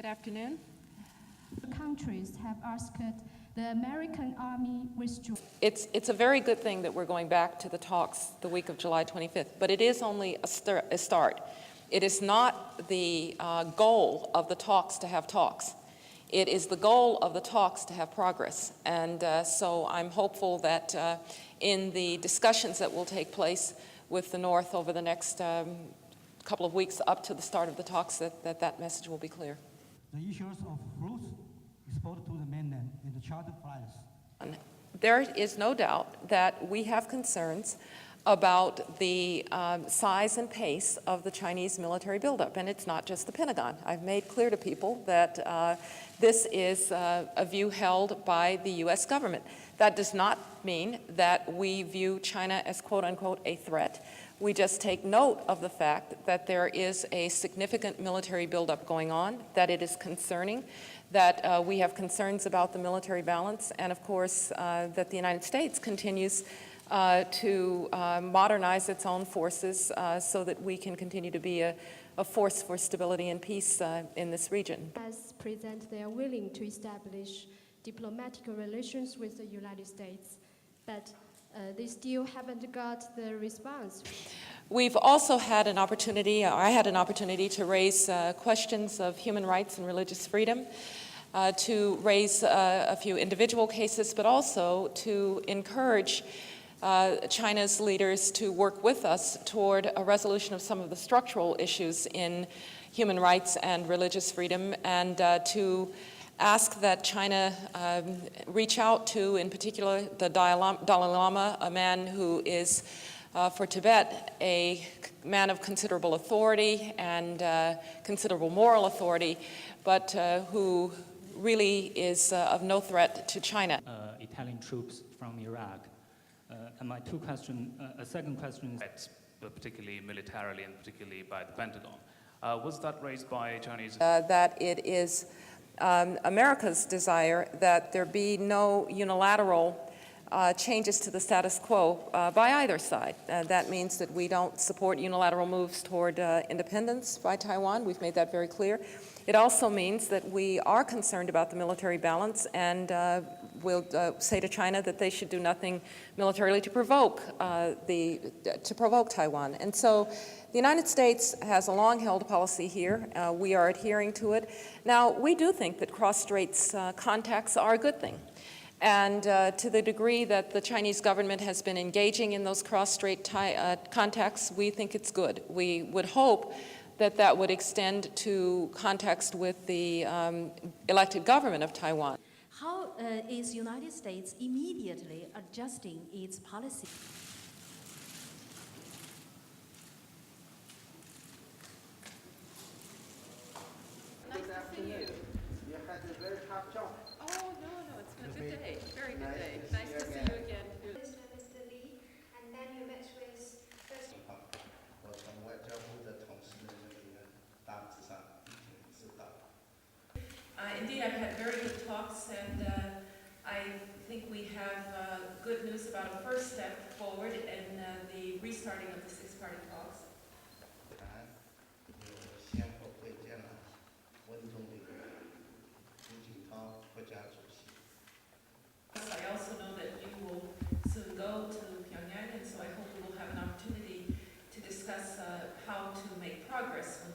Good afternoon. Countries have asked the American army withdraw. It's a very good thing that we're going back to the talks the week of July 25th, but it is only a start. It is not the goal of the talks to have talks. It is the goal of the talks to have progress. And so I'm hopeful that in the discussions that will take place with the North over the next couple of weeks up to the start of the talks that message will be clear. The issues of fruits exported to the mainland in the chartered flights. There is no doubt that we have concerns about the size and pace of the Chinese military buildup, and it's not just the Pentagon. I've made clear to people that this is a view held by the U.S. government. That does not mean that we view China as quote-unquote a threat. We just take note of the fact that there is a significant military buildup going on, that it is concerning, that we have concerns about the military balance, and of course that the United States continues to modernize its own forces so that we can continue to be a force for stability and peace in this region. As President, they are willing to establish diplomatic relations with the United States, but they still haven't got the response. We've also had an opportunity, I had an opportunity to raise questions of human rights and religious freedom, to raise a few individual cases, but also to encourage China's leaders to work with us toward a resolution of some of the structural issues in human rights and religious freedom, and to ask that China reach out to, in particular, the Dalai Lama, a man who is, for Tibet, a man of considerable authority and considerable moral authority, but who really is of no threat to China. Italian troops from Iraq. And my second question is, particularly militarily and particularly by the Pentagon. Was that raised by Chinese? That it is America's desire that there be no unilateral changes to the status quo by either side. That means that we don't support unilateral moves toward independence by Taiwan. We've made that very clear. It also means that we are concerned about the military balance, and we'll say to China that they should do nothing militarily to provoke Taiwan. And so the United States has a long-held policy here. We are adhering to it. Now, we do think that cross-straits contacts are a good thing. And to the degree that the Chinese government has been engaging in those cross-strait contacts, we think it's good. We would hope that that would extend to context with the elected government of Taiwan. How is United States immediately adjusting its policy? Nice to see you. You had a very hard job. Oh, no, it's been a good day. Very good day. Nice to see you again. Mr. Lee, and then you met with President. 我从外交部的同事那里呢，大致上已经知道。Indeed, I've had very good talks, and I think we have good news about a first step forward in the restarting of the six-party talks. 有先后会见了温总理、胡锦涛国家主席。I also know that you will soon go to Pyongyang, and so I hope we will have an opportunity to discuss how to make progress when